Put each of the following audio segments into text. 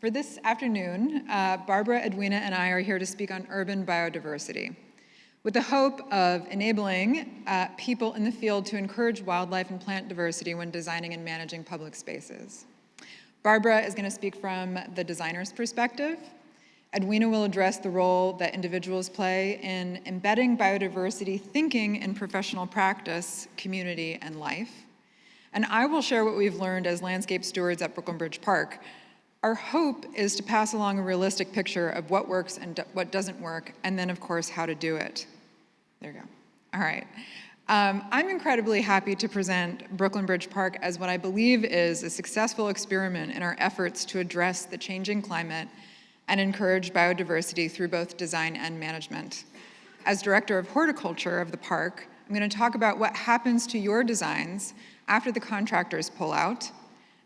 For this afternoon, Barbara, Edwina, and I are here to speak on urban biodiversity, with the hope of enabling people in the field to encourage wildlife and plant diversity when designing and managing public spaces. Barbara is going to speak from the designer's perspective. Edwina will address the role that individuals play in embedding biodiversity thinking in professional practice, community, and life. And I will share what we've learned as landscape stewards at Brooklyn Bridge Park. Our hope is to pass along a realistic picture of what works and what doesn't work, and then, of course, how to do it. There you go. All right. I'm incredibly happy to present Brooklyn Bridge Park as what I believe is a successful experiment in our efforts to address the changing climate and encourage biodiversity through both design and management. As Director of Horticulture of the park, I'm going to talk about what happens to your designs after the contractors pull out,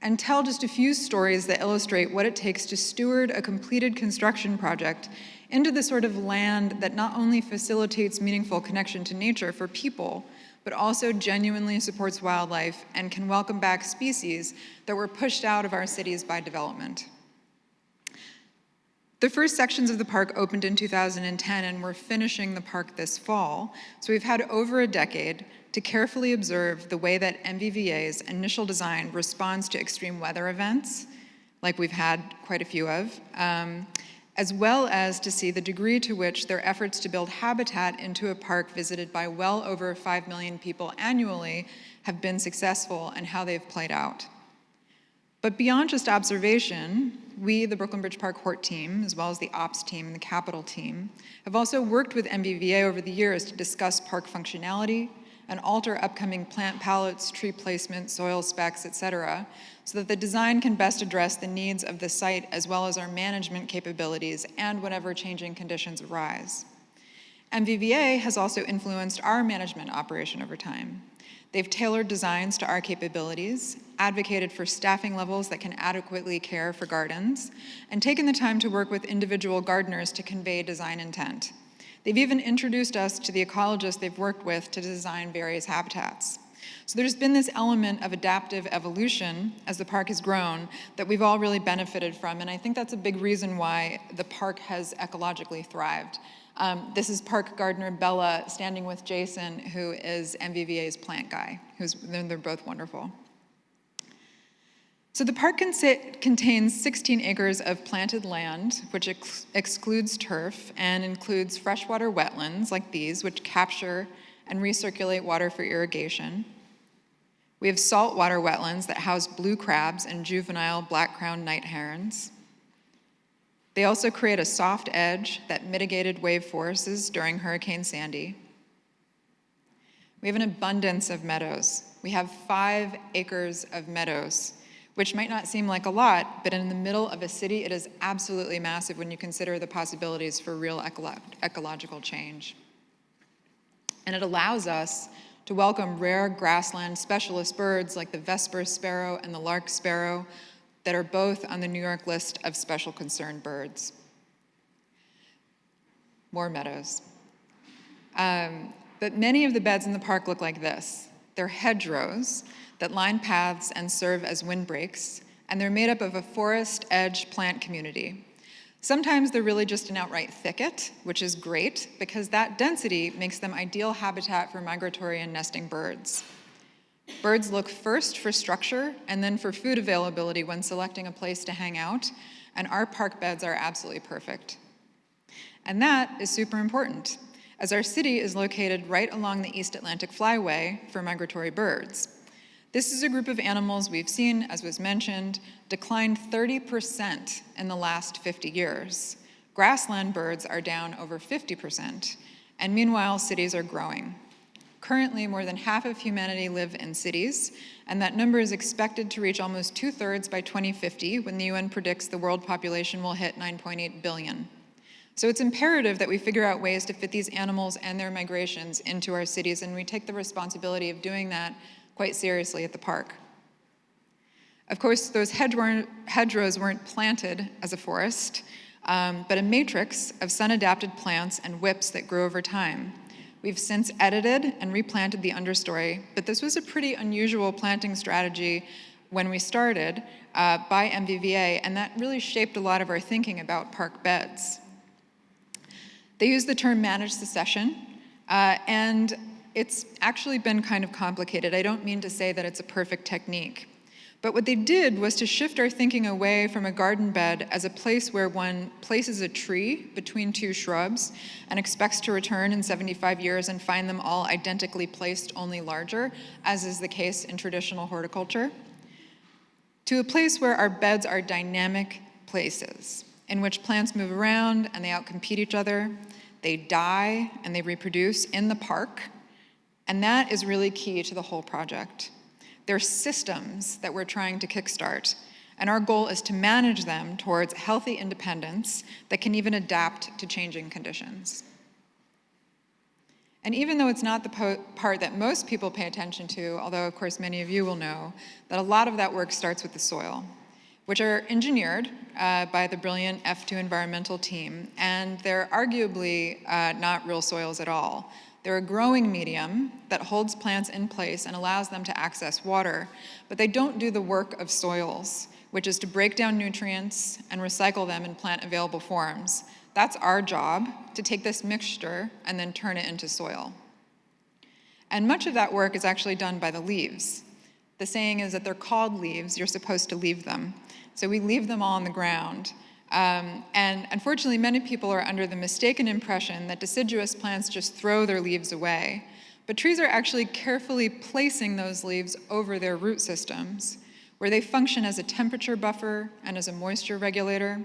and tell just a few stories that illustrate what it takes to steward a completed construction project into the sort of land that not only facilitates meaningful connection to nature for people, but also genuinely supports wildlife and can welcome back species that were pushed out of our cities by development. The first sections of the park opened in 2010, and we're finishing the park this fall. So we've had over a decade to carefully observe the way that MVVA's initial design responds to extreme weather events, like we've had quite a few of, as well as to see the degree to which their efforts to build habitat into a park visited by well over 5 million people annually have been successful and how they've played out. But beyond just observation, we, the Brooklyn Bridge Park Hort team, as well as the ops team and the capital team, have also worked with MVVA over the years to discuss park functionality and alter upcoming plant palettes, tree placement, soil specs, et cetera, so that the design can best address the needs of the site as well as our management capabilities and whenever changing conditions arise. MVVA has also influenced our management operation over time. They've tailored designs to our capabilities, advocated for staffing levels that can adequately care for gardens, and taken the time to work with individual gardeners to convey design intent. They've even introduced us to the ecologists they've worked with to design various habitats. So there's been this element of adaptive evolution as the park has grown that we've all really benefited from, and I think that's a big reason why the park has ecologically thrived. This is park gardener Bella standing with Jason, who is MVVA's plant guy. They're both wonderful. So the park contains 16 acres of planted land, which excludes turf and includes freshwater wetlands like these, which capture and recirculate water for irrigation. We have saltwater wetlands that house blue crabs and juvenile black-crowned night herons. They also create a soft edge that mitigated wave forces during Hurricane Sandy. We have an abundance of meadows. We have 5 acres of meadows, which might not seem like a lot, but in the middle of a city, it is absolutely massive when you consider the possibilities for real ecological change. And it allows us to welcome rare grassland specialist birds like the Vesper sparrow and the lark sparrow that are both on the New York list of special concern birds. More meadows. But many of the beds in the park look like this. They're hedgerows that line paths and serve as windbreaks, and they're made up of a forest edge plant community. Sometimes they're really just an outright thicket, which is great because that density makes them ideal habitat for migratory and nesting birds. Birds look first for structure and then for food availability when selecting a place to hang out, and our park beds are absolutely perfect. And that is super important, as our city is located right along the East Atlantic Flyway for migratory birds. This is a group of animals we've seen, as was mentioned, decline 30% in the last 50 years. Grassland birds are down over 50%, and meanwhile, cities are growing. Currently, more than half of humanity live in cities, and that number is expected to reach almost 2/3 by 2050, when the UN predicts the world population will hit 9.8 billion. So it's imperative that we figure out ways to fit these animals and their migrations into our cities, and we take the responsibility of doing that quite seriously at the park. Of course, those hedgerows weren't planted as a forest, but a matrix of sun-adapted plants and whips that grew over time. We've since edited and replanted the understory, but this was a pretty unusual planting strategy when we started by MVVA, and that really shaped a lot of our thinking about park beds. They use the term managed succession, and it's actually been kind of complicated. I don't mean to say that it's a perfect technique. But what they did was to shift our thinking away from a garden bed as a place where one places a tree between two shrubs and expects to return in 75 years and find them all identically placed, only larger, as is the case in traditional horticulture, to a place where our beds are dynamic places in which plants move around and they outcompete each other, they die and they reproduce in the park, and that is really key to the whole project. They're systems that we're trying to kickstart, and our goal is to manage them towards healthy independence that can even adapt to changing conditions. And even though it's not the part that most people pay attention to, although of course many of you will know, that a lot of that work starts with the soil, which are engineered by the brilliant F2 environmental team, and they're arguably not real soils at all. They're a growing medium that holds plants in place and allows them to access water, but they don't do the work of soils, which is to break down nutrients and recycle them in plant-available forms. That's our job, to take this mixture and then turn it into soil. And much of that work is actually done by the leaves. The saying is that they're called leaves, you're supposed to leave them. So we leave them all on the ground. And unfortunately, many people are under the mistaken impression that deciduous plants just throw their leaves away. But trees are actually carefully placing those leaves over their root systems, where they function as a temperature buffer and as a moisture regulator.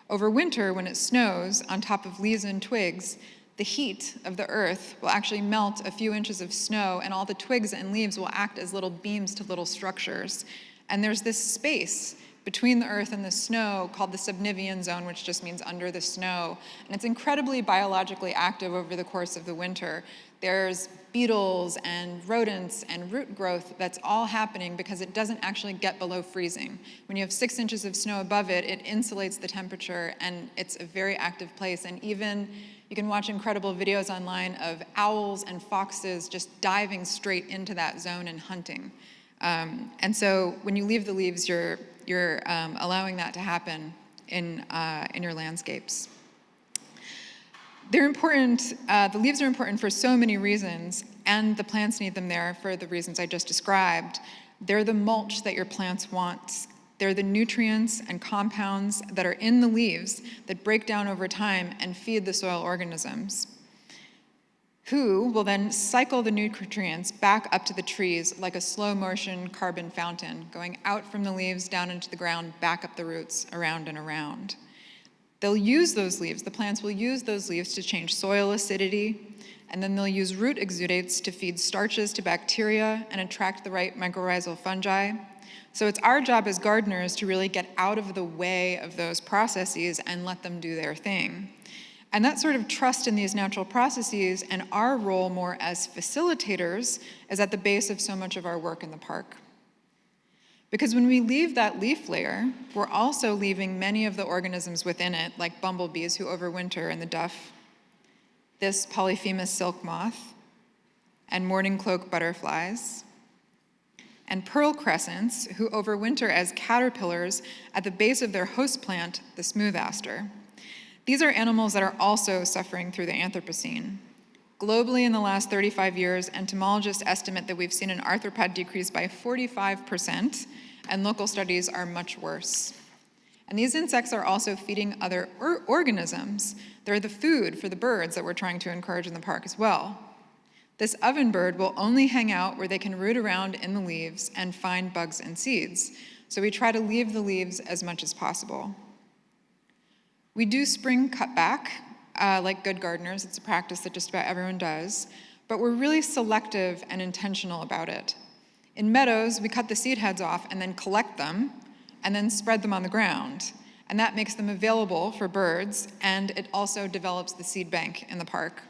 Over winter, when it snows on top of leaves and twigs, the heat of the earth will actually melt a few inches of snow, and all the twigs and leaves will act as little beams to little structures. And there's this space between the earth and the snow called the subnivean zone, which just means under the snow. And it's incredibly biologically active over the course of the winter. There's beetles and rodents and root growth that's all happening because it doesn't actually get below freezing. When you have 6 inches of snow above it, it insulates the temperature, and it's a very active place. And even you can watch incredible videos online of owls and foxes just diving straight into that zone and hunting. And so when you leave the leaves, you're allowing that to happen in your landscapes. They're important, the leaves are important for so many reasons, and the plants need them there for the reasons I just described. They're the mulch that your plants want. They're the nutrients and compounds that are in the leaves that break down over time and feed the soil organisms, who will then cycle the nutrients back up to the trees like a slow motion carbon fountain, going out from the leaves, down into the ground, back up the roots, around and around. They'll use those leaves, the plants will use those leaves to change soil acidity, and then they'll use root exudates to feed starches to bacteria and attract the right mycorrhizal fungi. So it's our job as gardeners to really get out of the way of those processes and let them do their thing. And that sort of trust in these natural processes and our role more as facilitators is at the base of so much of our work in the park. Because when we leave that leaf layer, we're also leaving many of the organisms within it, like bumblebees who overwinter in the duff, this polyphemus silk moth, and morning cloak butterflies, and pearl crescents who overwinter as caterpillars at the base of their host plant, the smooth aster. These are animals that are also suffering through the Anthropocene. Globally, in the last 35 years, entomologists estimate that we've seen an arthropod decrease by 45%, and local studies are much worse. And these insects are also feeding other organisms. They're the food for the birds that we're trying to encourage in the park as well. This ovenbird will only hang out where they can root around in the leaves and find bugs and seeds. So we try to leave the leaves as much as possible. We do spring cutback, like good gardeners. It's a practice that just about everyone does, but we're really selective and intentional about it. In meadows, we cut the seed heads off and then collect them and then spread them on the ground. And that makes them available for birds, and it also develops the seed bank in the park.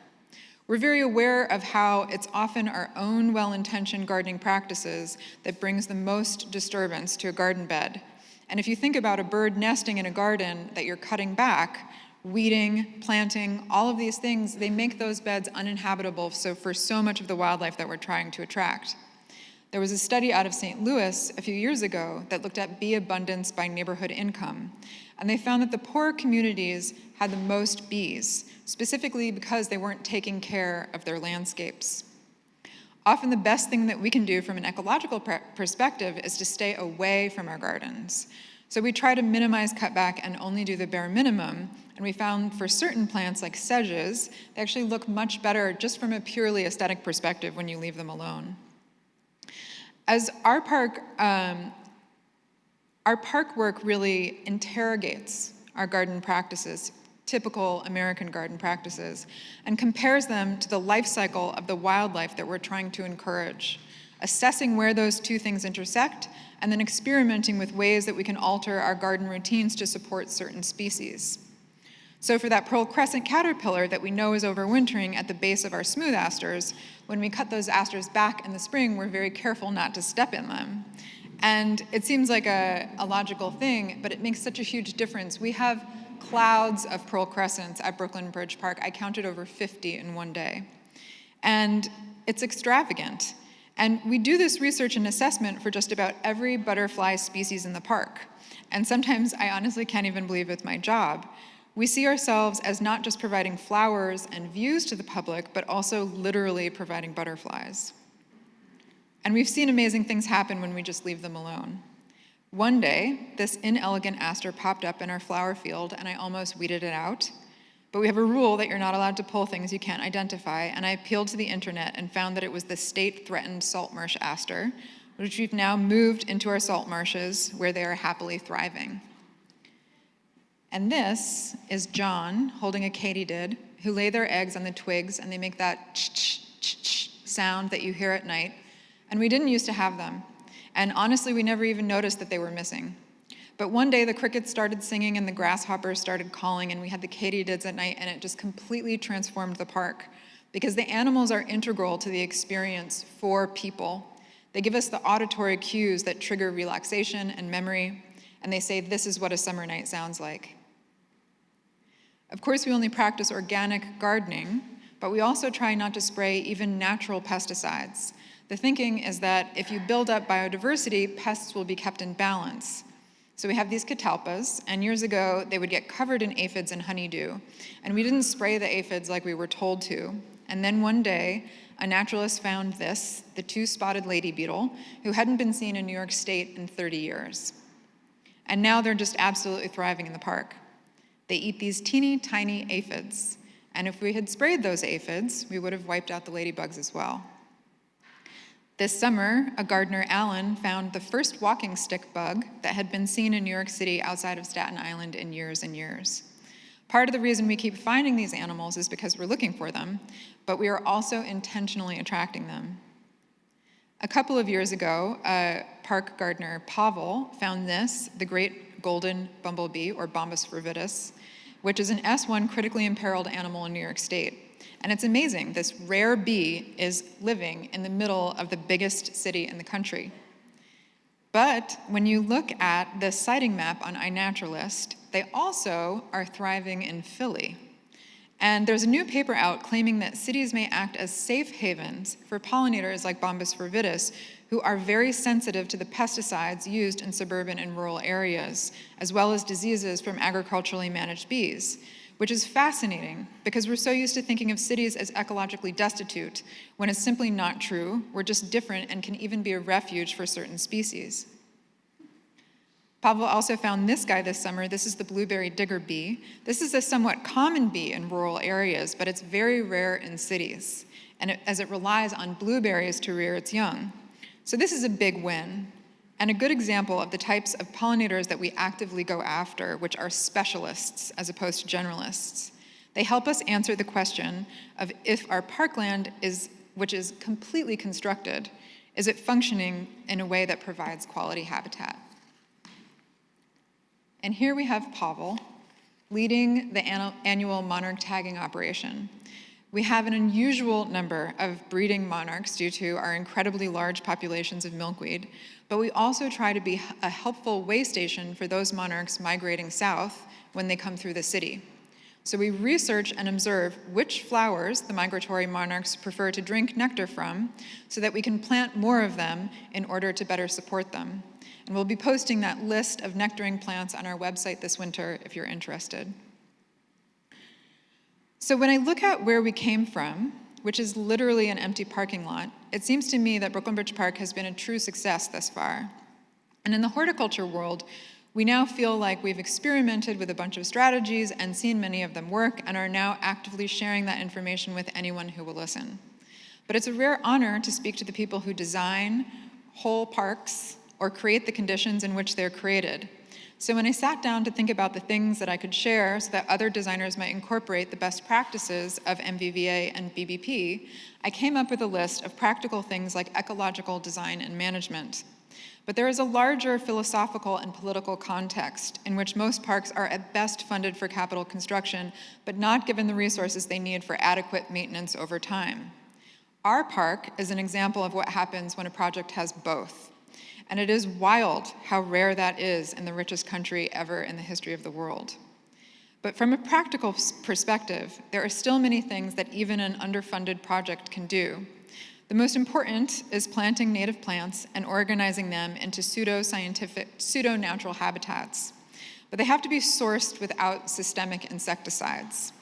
We're very aware of how it's often our own well-intentioned gardening practices that brings the most disturbance to a garden bed. And if you think about a bird nesting in a garden that you're cutting back, weeding, planting, all of these things, they make those beds uninhabitable for so much of the wildlife that we're trying to attract. There was a study out of St. Louis a few years ago that looked at bee abundance by neighborhood income, and they found that the poorer communities had the most bees, specifically because they weren't taking care of their landscapes. Often the best thing that we can do from an ecological perspective is to stay away from our gardens. So we try to minimize cutback and only do the bare minimum, and we found for certain plants like sedges, they actually look much better just from a purely aesthetic perspective when you leave them alone. As our park work really interrogates our garden practices, typical American garden practices, and compares them to the life cycle of the wildlife that we're trying to encourage, assessing where those two things intersect, and then experimenting with ways that we can alter our garden routines to support certain species. So for that pearl crescent caterpillar that we know is overwintering at the base of our smooth asters, when we cut those asters back in the spring, we're very careful not to step in them. And it seems like a logical thing, but it makes such a huge difference. We have clouds of pearl crescents at Brooklyn Bridge Park. I counted over 50 in one day. And it's extravagant. And we do this research and assessment for just about every butterfly species in the park. And sometimes I honestly can't even believe it's my job. We see ourselves as not just providing flowers and views to the public, but also literally providing butterflies. And we've seen amazing things happen when we just leave them alone. One day, this inelegant aster popped up in our flower field, and I almost weeded it out. But we have a rule that you're not allowed to pull things you can't identify, and I appealed to the internet and found that it was the state-threatened salt marsh aster, which we've now moved into our salt marshes, where they are happily thriving. And this is John holding a katydid, who lay their eggs on the twigs, and they make that ch-ch-ch-ch sound that you hear at night. And we didn't used to have them. And honestly, we never even noticed that they were missing. But one day the crickets started singing and the grasshoppers started calling, and we had the katydids at night, and it just completely transformed the park, because the animals are integral to the experience for people. They give us the auditory cues that trigger relaxation and memory, and they say this is what a summer night sounds like. Of course, we only practice organic gardening, but we also try not to spray even natural pesticides. The thinking is that if you build up biodiversity, pests will be kept in balance. So we have these catalpas, and years ago, they would get covered in aphids and honeydew, and we didn't spray the aphids like we were told to. And then one day, a naturalist found this, the two-spotted lady beetle, who hadn't been seen in New York State in 30 years. And now they're just absolutely thriving in the park. They eat these teeny tiny aphids, and if we had sprayed those aphids, we would have wiped out the ladybugs as well. This summer, a gardener, Alan, found the first walking stick bug that had been seen in New York City outside of Staten Island in years and years. Part of the reason we keep finding these animals is because we're looking for them, but we are also intentionally attracting them. A couple of years ago, park gardener Pavel found this, the great golden bumblebee, or Bombus fervidus, which is an S1 critically imperiled animal in New York State. And it's amazing, this rare bee is living in the middle of the biggest city in the country. But when you look at the sighting map on iNaturalist, they also are thriving in Philly. And there's a new paper out claiming that cities may act as safe havens for pollinators like Bombus fervidus, who are very sensitive to the pesticides used in suburban and rural areas, as well as diseases from agriculturally managed bees, which is fascinating because we're so used to thinking of cities as ecologically destitute, when it's simply not true. We're just different and can even be a refuge for certain species. Pavel also found this guy this summer. This is the blueberry digger bee. This is a somewhat common bee in rural areas, but it's very rare in cities, and as it relies on blueberries to rear its young. So this is a big win, and a good example of the types of pollinators that we actively go after, which are specialists as opposed to generalists. They help us answer the question of if our parkland which is completely constructed, is it functioning in a way that provides quality habitat? And here we have Pavel leading the annual monarch tagging operation. We have an unusual number of breeding monarchs due to our incredibly large populations of milkweed, but we also try to be a helpful way station for those monarchs migrating south when they come through the city. So we research and observe which flowers the migratory monarchs prefer to drink nectar from so that we can plant more of them in order to better support them. And we'll be posting that list of nectaring plants on our website this winter if you're interested. So when I look at where we came from, which is literally an empty parking lot, it seems to me that Brooklyn Bridge Park has been a true success thus far. And in the horticulture world, we now feel like we've experimented with a bunch of strategies and seen many of them work and are now actively sharing that information with anyone who will listen. But it's a rare honor to speak to the people who design whole parks or create the conditions in which they're created. So when I sat down to think about the things that I could share so that other designers might incorporate the best practices of MVVA and BBP, I came up with a list of practical things like ecological design and management. But there is a larger philosophical and political context in which most parks are at best funded for capital construction, but not given the resources they need for adequate maintenance over time. Our park is an example of what happens when a project has both. And it is wild how rare that is in the richest country ever in the history of the world. But from a practical perspective, there are still many things that even an underfunded project can do. The most important is planting native plants and organizing them into pseudo-scientific, pseudo-natural habitats. But they have to be sourced without systemic insecticides.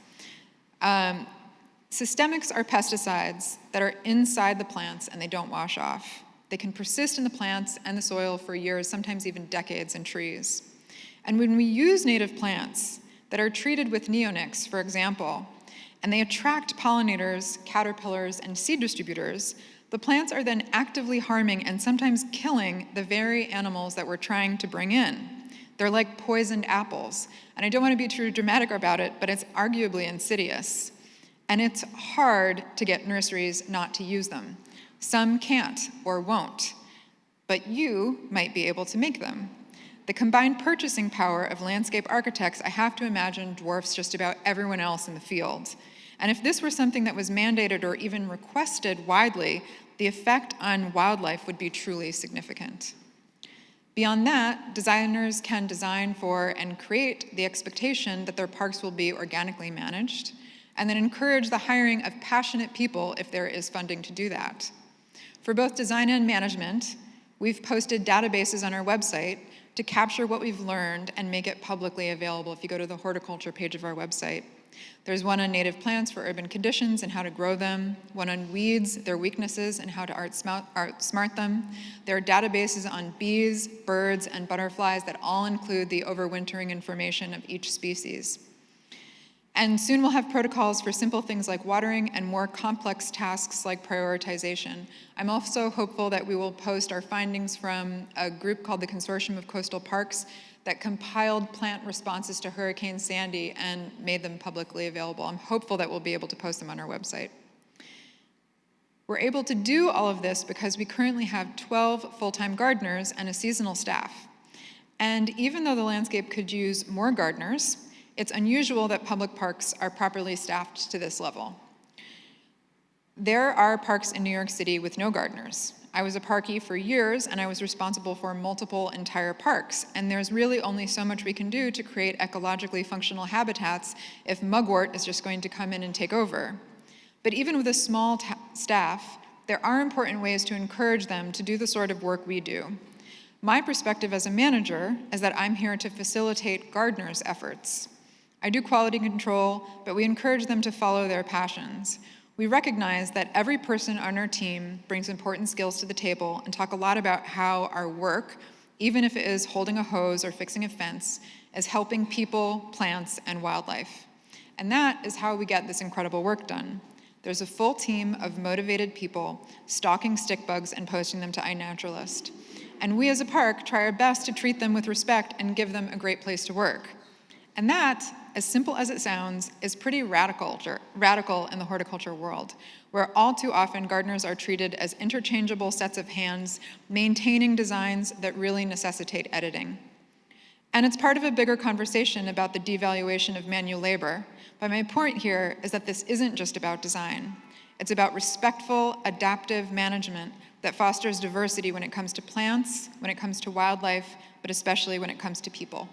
Systemics are pesticides that are inside the plants and they don't wash off. They can persist in the plants and the soil for years, sometimes even decades in trees. And when we use native plants that are treated with neonics, for example, and they attract pollinators, caterpillars, and seed distributors, the plants are then actively harming and sometimes killing the very animals that we're trying to bring in. They're like poisoned apples. And I don't want to be too dramatic about it, but it's arguably insidious. And it's hard to get nurseries not to use them. Some can't or won't, but you might be able to make them. The combined purchasing power of landscape architects, I have to imagine, dwarfs just about everyone else in the field. And if this were something that was mandated or even requested widely, the effect on wildlife would be truly significant. Beyond that, designers can design for and create the expectation that their parks will be organically managed, and then encourage the hiring of passionate people if there is funding to do that. For both design and management, we've posted databases on our website to capture what we've learned and make it publicly available if you go to the horticulture page of our website. There's one on native plants for urban conditions and how to grow them, one on weeds, their weaknesses, and how to outsmart them. There are databases on bees, birds, and butterflies that all include the overwintering information of each species. And soon we'll have protocols for simple things like watering and more complex tasks like prioritization. I'm also hopeful that we will post our findings from a group called the Consortium of Coastal Parks that compiled plant responses to Hurricane Sandy and made them publicly available. I'm hopeful that we'll be able to post them on our website. We're able to do all of this because we currently have 12 full-time gardeners and a seasonal staff. And even though the landscape could use more gardeners, it's unusual that public parks are properly staffed to this level. There are parks in New York City with no gardeners. I was a parkie for years, and I was responsible for multiple entire parks, and there's really only so much we can do to create ecologically functional habitats if mugwort is just going to come in and take over. But even with a small staff, there are important ways to encourage them to do the sort of work we do. My perspective as a manager is that I'm here to facilitate gardeners' efforts. I do quality control, but we encourage them to follow their passions. We recognize that every person on our team brings important skills to the table and talk a lot about how our work, even if it is holding a hose or fixing a fence, is helping people, plants, and wildlife. And that is how we get this incredible work done. There's a full team of motivated people stalking stick bugs and posting them to iNaturalist. And we as a park try our best to treat them with respect and give them a great place to work. And that, as simple as it sounds, is pretty radical in the horticulture world, where all too often gardeners are treated as interchangeable sets of hands, maintaining designs that really necessitate editing. And it's part of a bigger conversation about the devaluation of manual labor, but my point here is that this isn't just about design. It's about respectful, adaptive management that fosters diversity when it comes to plants, when it comes to wildlife, but especially when it comes to people.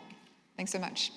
Thanks so much.